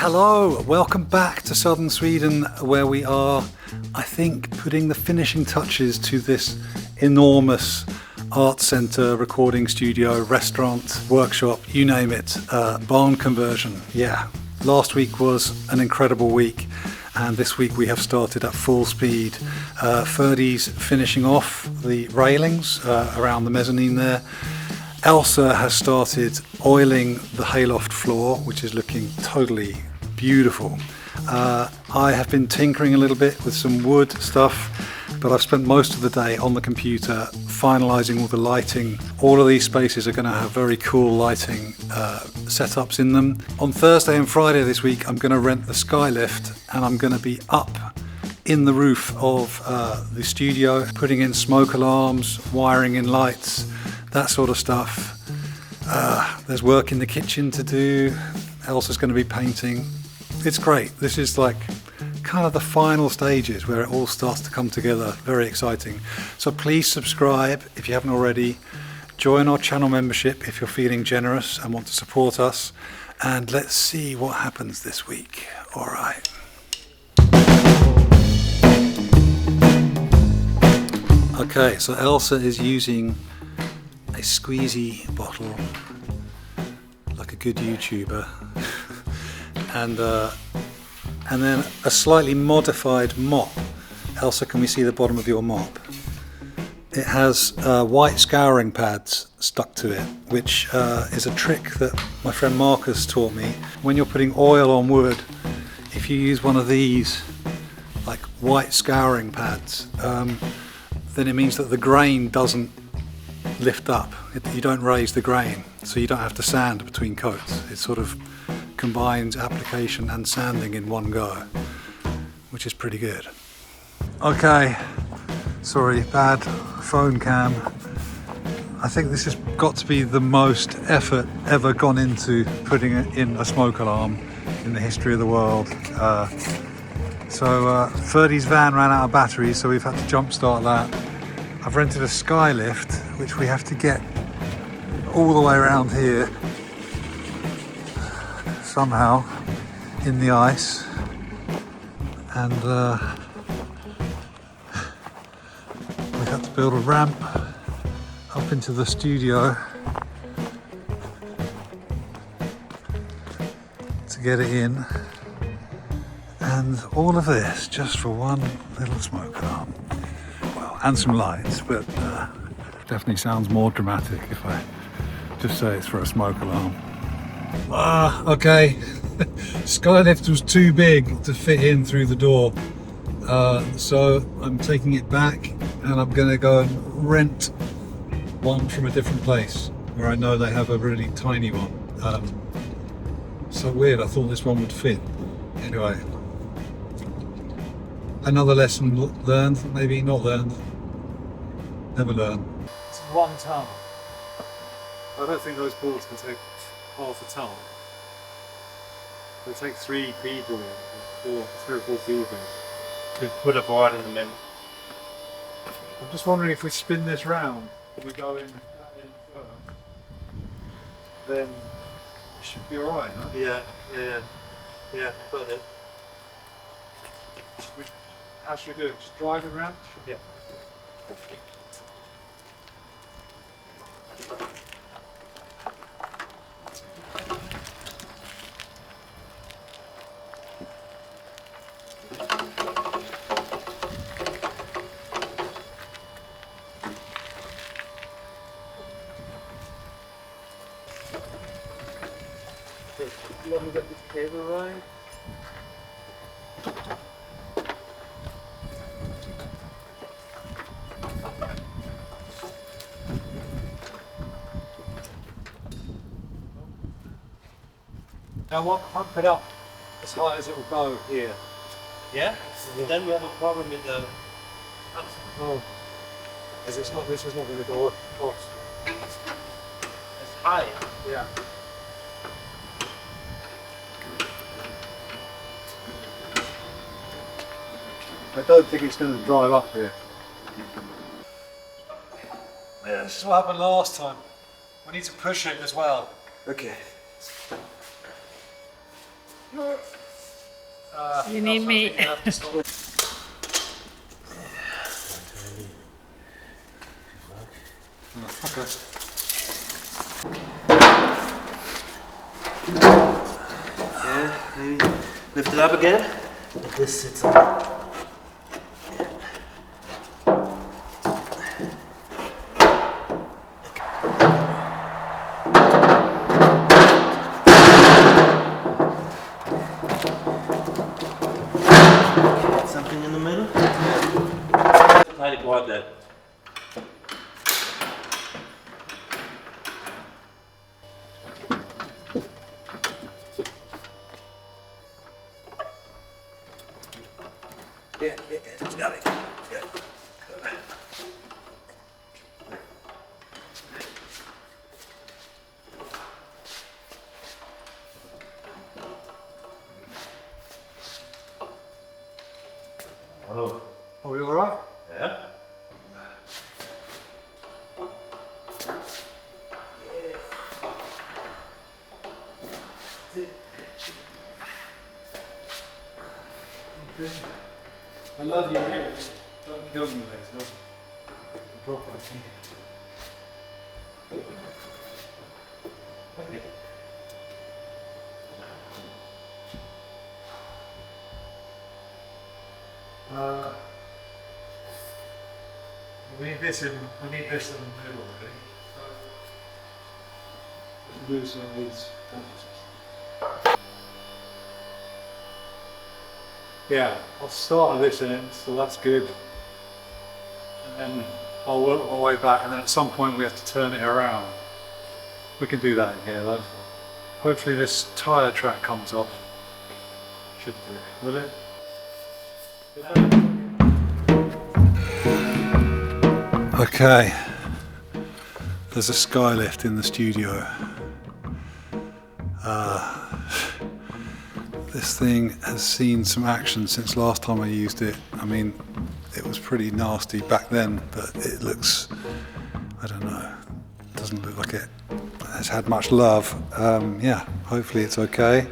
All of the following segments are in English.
Hello, welcome back to southern Sweden, where we are, I think, putting the finishing touches to this enormous art centre, recording studio, restaurant, workshop, you name it, barn conversion. Yeah, last week was an incredible week, and this week we have started at full speed. Ferdy's finishing off the railings around the mezzanine there. Elsa has started oiling the hayloft floor, which is looking totally beautiful. I have been tinkering a little bit with some wood stuff, but I've spent most of the day on the computer finalising all the lighting. All of these spaces are going to have very cool lighting setups in them. On Thursday and Friday this week, I'm going to rent the Skylift, and I'm going to be up in the roof of the studio, putting in smoke alarms, wiring in lights, that sort of stuff. There's work in the kitchen to do. Elsa's going to be painting. It's great. This is like kind of the final stages where it all starts to come together. Very exciting. So please subscribe if you haven't already. Join our channel membership if you're feeling generous and want to support us. And let's see what happens this week. All right. Okay, so Elsa is using a squeezy bottle like a good YouTuber and then a slightly modified mop. Elsa, can we see the bottom of your mop? It has white scouring pads stuck to it, which is a trick that my friend Marcus taught me. When you're putting oil on wood, if you use one of these like white scouring pads, then it means that the grain doesn't lift up. You don't raise the grain, so you don't have to sand between coats. It sort of combines application and sanding in one go, which is pretty good. Okay, sorry, bad phone cam. I think this has got to be the most effort ever gone into putting in a smoke alarm in the history of the world. Ferdy's van ran out of batteries, so we've had to jump start that. I've rented a Skylift, which we have to get all the way around here somehow in the ice, and we have to build a ramp up into the studio to get it in, and all of this just for one little smoke alarm. And some lights, but definitely sounds more dramatic if I just say it's for a smoke alarm. Okay. Skylift was too big to fit in through the door, so I'm taking it back, and I'm going to go and rent one from a different place where I know they have a really tiny one. So weird, I thought this one would fit. Anyway, another lesson learned, maybe not learned. Never learn. It's 1 ton. I don't think those boards can take half a ton. They take 3 people, 3 or 4 people. To put a board in the middle. I'm just wondering if we spin this round and we go in that end first, then it should be alright, huh? Yeah, put it. How should we do it? Just drive it around? Yeah. You want to get this cable right? Now what, pump it up as high as it will go here. Yeah? Then we have a problem with the... Oh, because this is not going to go across. It's high. Yeah. I don't think it's going to drive up here. Yeah, this is what happened last time. We need to push it as well. Okay. You need me. Okay. Yeah, maybe lift it up again. Like this sits on. Something in the middle? Try to guard that. Yeah, got it. Oh. Are we all right? Yeah. I love you, really. Don't kill me, Lex. Proper. We need this in the middle, really. Lose on these. Yeah, I'll start at this end, so that's good. And then I'll work my way back, and then at some point we have to turn it around. We can do that in here though. Hopefully this tyre track comes off. Should do, will it? Okay, there's a skylift in the studio. This thing has seen some action since last time I used it. I mean, it was pretty nasty back then, but it looks, I don't know, doesn't look like it has had much love. Yeah, hopefully it's okay.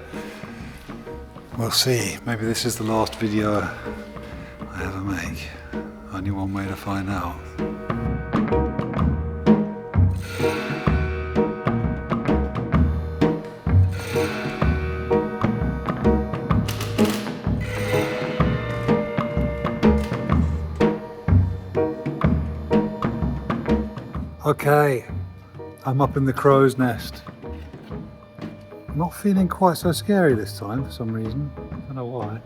We'll see. Maybe this is the last video I ever make. Only one way to find out. Okay, I'm up in the crow's nest. I'm not feeling quite so scary this time for some reason. I don't know why.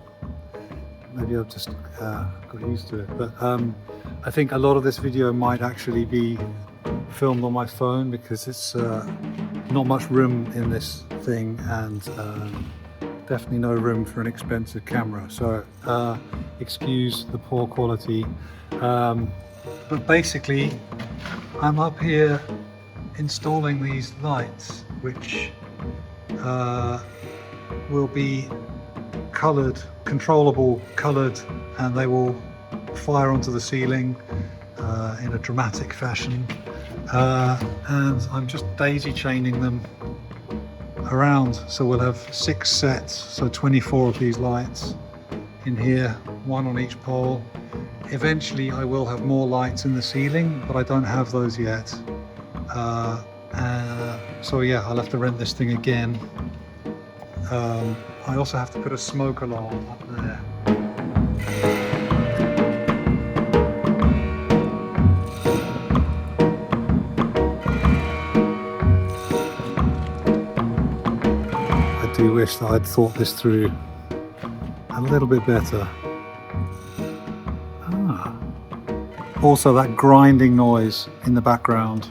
Maybe I've just got used to it. But I think a lot of this video might actually be filmed on my phone because it's not much room in this thing, and definitely no room for an expensive camera. So excuse the poor quality. But basically, I'm up here installing these lights, which will be coloured, controllable coloured, and they will fire onto the ceiling in a dramatic fashion. And I'm just daisy chaining them around, so we'll have 6 sets, so 24 of these lights in here, 1 on each pole. Eventually I will have more lights in the ceiling, but I don't have those yet. So yeah, I'll have to rent this thing again. I also have to put a smoke alarm up there. I do wish that I'd thought this through a little bit better. Also, that grinding noise in the background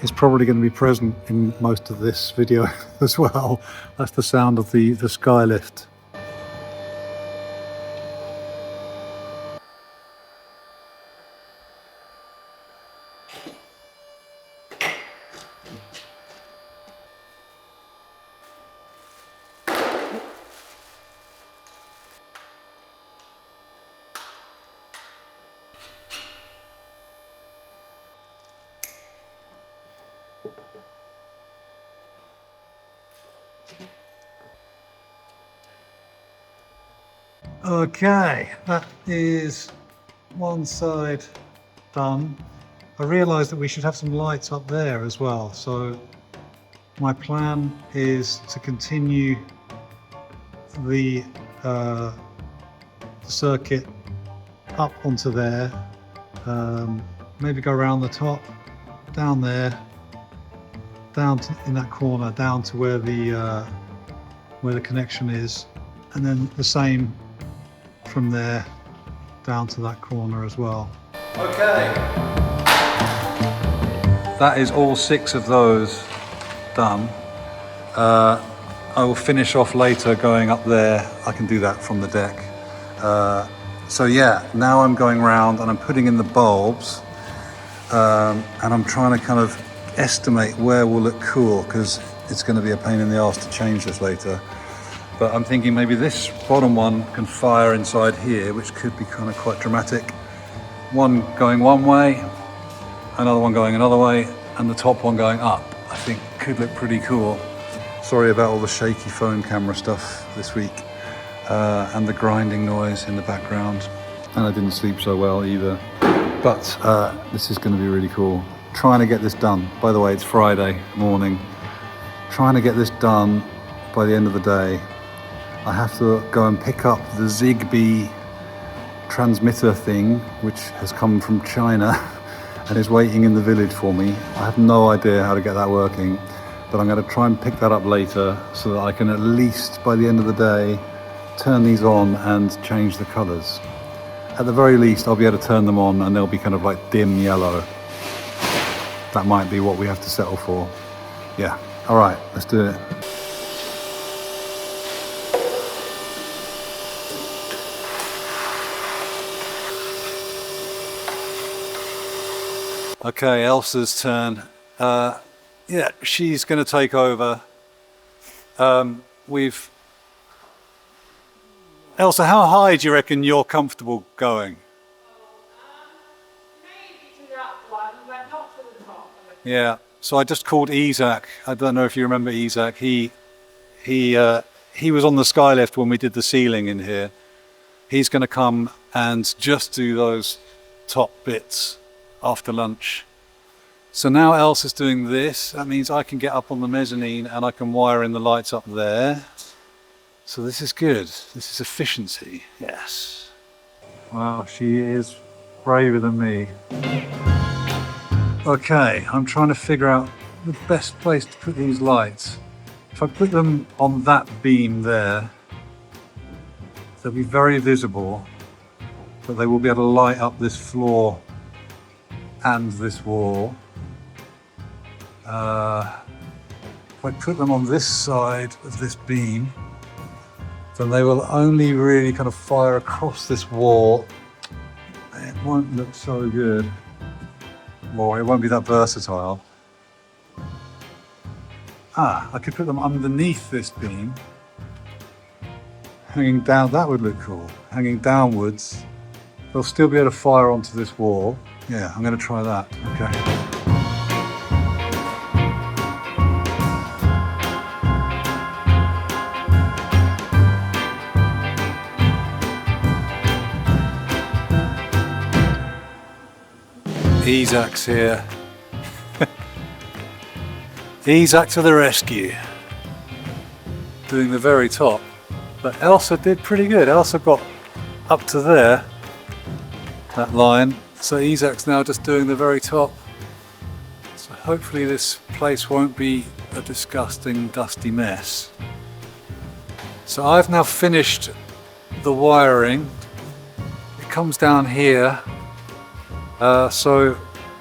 is probably going to be present in most of this video as well. That's the sound of the skylift. Okay, that is one side done. I realised that we should have some lights up there as well, so my plan is to continue the circuit up onto there, maybe go around the top, down there, down to, in that corner, down to where the connection is, and then the same from there down to that corner as well. Okay, that is all 6 of those done. I will finish off later going up there. I can do that from the deck. So yeah, now I'm going round and I'm putting in the bulbs, and I'm trying to kind of estimate where will look cool, because it's going to be a pain in the arse to change this later. But I'm thinking maybe this bottom one can fire inside here, which could be kind of quite dramatic. One going one way, another one going another way, and the top one going up. I think could look pretty cool. Sorry about all the shaky phone camera stuff this week, and the grinding noise in the background. And I didn't sleep so well either. But this is going to be really cool. Trying to get this done. By the way, it's Friday morning. Trying to get this done by the end of the day. I have to go and pick up the Zigbee transmitter thing, which has come from China and is waiting in the village for me. I have no idea how to get that working, but I'm going to try and pick that up later so that I can at least, by the end of the day, turn these on and change the colours. At the very least, I'll be able to turn them on and they'll be kind of like dim yellow. That might be what we have to settle for. Yeah, all right, let's do it. Okay, Elsa's turn. Yeah, she's going to take over. Elsa, how high do you reckon you're comfortable going? Maybe to that one, but not to the top. Yeah. So I just called Isaac. I don't know if you remember Isaac. He was on the skylift when we did the ceiling in here. He's going to come and just do those top bits after lunch. So now Elsa's doing this. That means I can get up on the mezzanine and I can wire in the lights up there. So this is good. This is efficiency. Yes. Wow, she is braver than me. Okay, I'm trying to figure out the best place to put these lights. If I put them on that beam there, they'll be very visible, but they will be able to light up this floor and this wall. If I put them on this side of this beam, then they will only really kind of fire across this wall. It won't look so good. Or it won't be that versatile. I could put them underneath this beam. Hanging down, that would look cool. Hanging downwards, they'll still be able to fire onto this wall. Yeah, I'm going to try that. Okay. Isaac's here. Isaac to the rescue. Doing the very top. But Elsa did pretty good. Elsa got up to there, that line. So Isaac's now just doing the very top. So hopefully this place won't be a disgusting, dusty mess. So I've now finished the wiring. It comes down here. So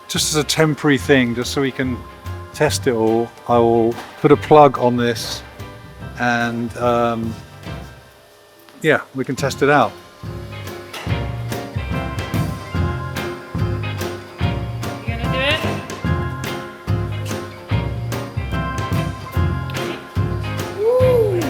just as a temporary thing, just so we can test it all, I will put a plug on this and yeah, we can test it out. You gonna do it? Woo!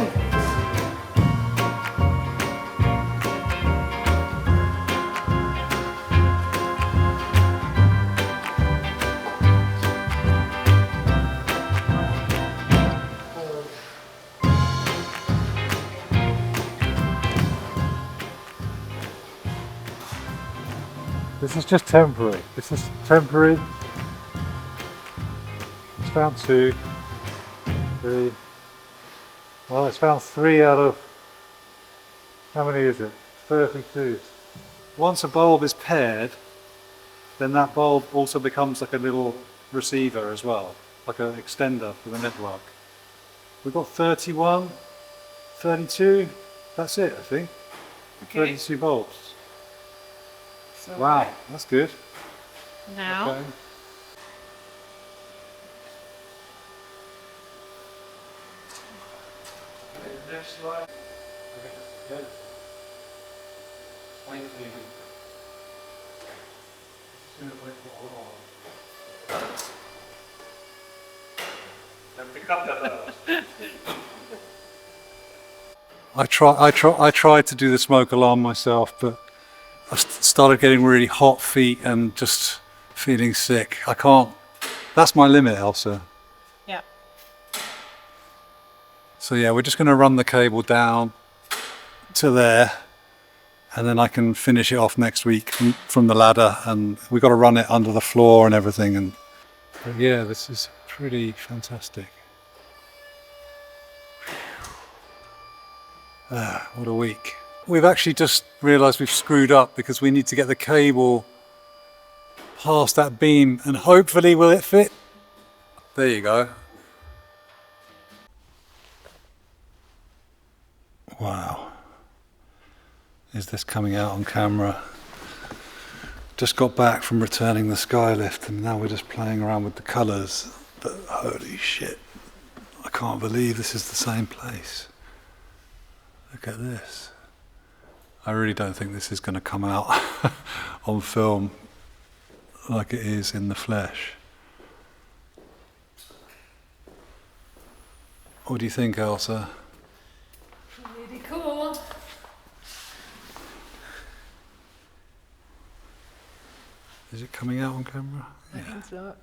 This is just temporary. This is temporary. It's found 2, 3. Well, it's found 3 out of, how many is it? 32. Once a bulb is paired, then that bulb also becomes like a little receiver as well, like an extender for the network. We've got 31, 32, that's it I think. Okay. 32 bulbs. So Wow, that's good. now, Okay. Next slide. I tried to do the smoke alarm myself, but I started getting really hot feet and just feeling sick. I can't. That's my limit, Elsa. yeah. So yeah, we're just going to run the cable down to there, and then I can finish it off next week from the ladder, and we've got to run it under the floor and everything. And but yeah, this is pretty fantastic. What a week. We've actually just realised we've screwed up because we need to get the cable past that beam, and hopefully will it fit? There you go. Wow. Is this coming out on camera? Just got back from returning the Skylift and now we're just playing around with the colours. But holy shit, I can't believe this is the same place. Look at this. I really don't think this is going to come out on film like it is in the flesh. What do you think, Elsa? Really cool. Is it coming out on camera? I think so.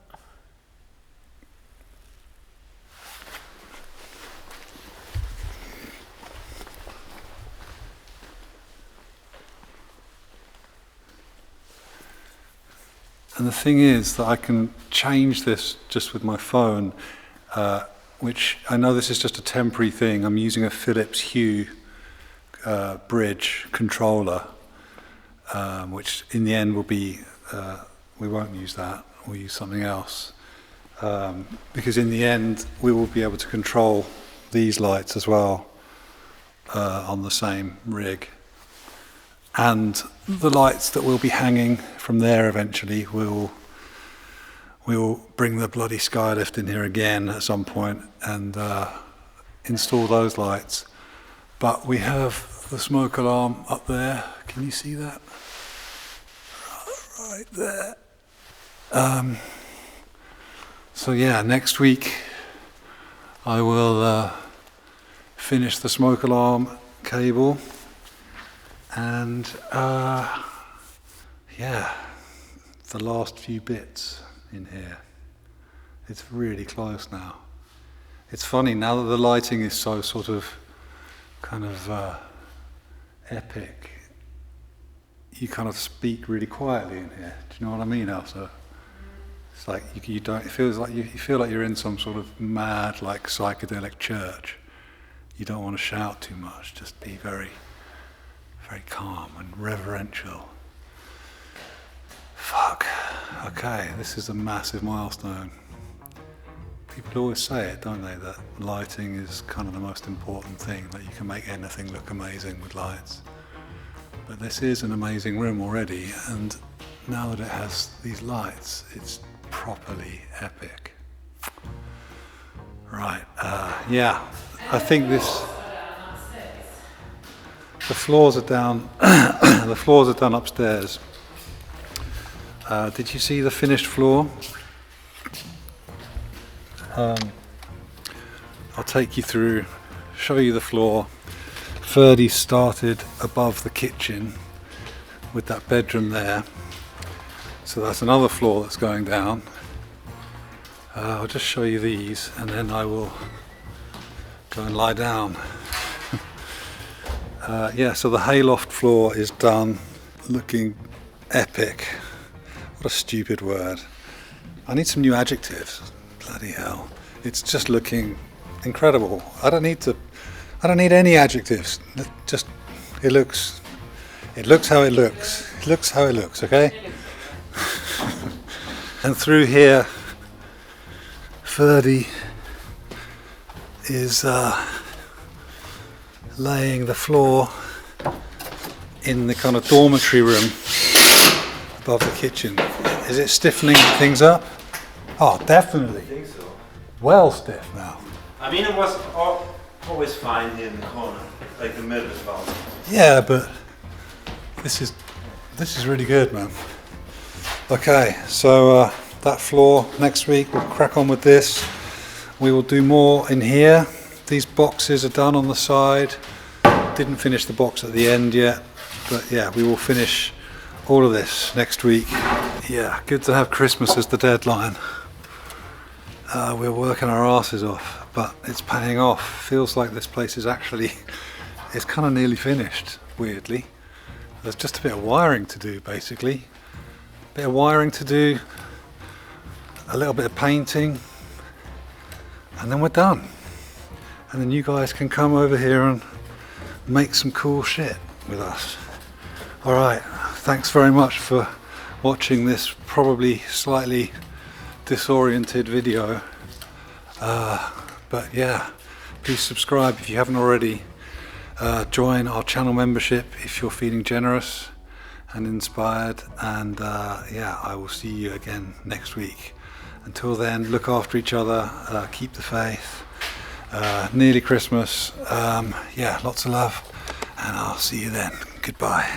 And the thing is that I can change this just with my phone, which I know this is just a temporary thing. I'm using a Philips Hue bridge controller, which in the end will be, we won't use that, we'll use something else. Because in the end we will be able to control these lights as well on the same rig. And the lights that will be hanging from there eventually will bring the bloody Skylift in here again at some point and install those lights. But we have the smoke alarm up there. Can you see that? Right there. So yeah, next week I will finish the smoke alarm cable. And yeah, the last few bits in here. It's really close now. It's funny now that the lighting is so sort of kind of epic. You kind of speak really quietly in here. Do you know what I mean, Elsa? It's like you don't. It feels like you feel like you're in some sort of mad, like psychedelic church. You don't want to shout too much. Just be very calm and reverential. Fuck. Okay, this is a massive milestone. People always say it, don't they, that lighting is kind of the most important thing, that you can make anything look amazing with lights. But this is an amazing room already, and now that it has these lights, it's properly epic. Right, yeah, I think this... The floors are down. The floors are done upstairs. Did you see the finished floor? I'll take you through, show you the floor. Ferdy started above the kitchen with that bedroom there. So that's another floor that's going down. I'll just show you these and then I will go and lie down. Yeah, so the hayloft floor is done, looking epic. What a stupid word. I need some new adjectives. Bloody hell. It's just looking incredible. I don't need any adjectives. It looks how it looks. It looks how it looks, okay? And through here, Ferdy is laying the floor in the kind of dormitory room above the kitchen. Is it stiffening things up? Oh, definitely. I think so. Well stiff now. I mean, it was always fine here in the corner, like the middle as well. Yeah, but this is really good, man. Okay, so that floor next week we'll crack on with this. We will do more in here. These boxes are done on the side. Didn't finish the box at the end yet, but yeah, we will finish all of this next week. Yeah, good to have Christmas as the deadline. We're working our asses off, but it's paying off. Feels like this place is it's kind of nearly finished, weirdly. There's just a bit of wiring to do, basically. A bit of wiring to do, a little bit of painting, and then we're done. And then you guys can come over here and make some cool shit with us. Alright, thanks very much for watching this probably slightly disoriented video. But yeah, please subscribe if you haven't already. Join our channel membership if you're feeling generous and inspired. And yeah, I will see you again next week. Until then, look after each other, keep the faith. Nearly Christmas. Yeah, lots of love, and I'll see you then. Goodbye.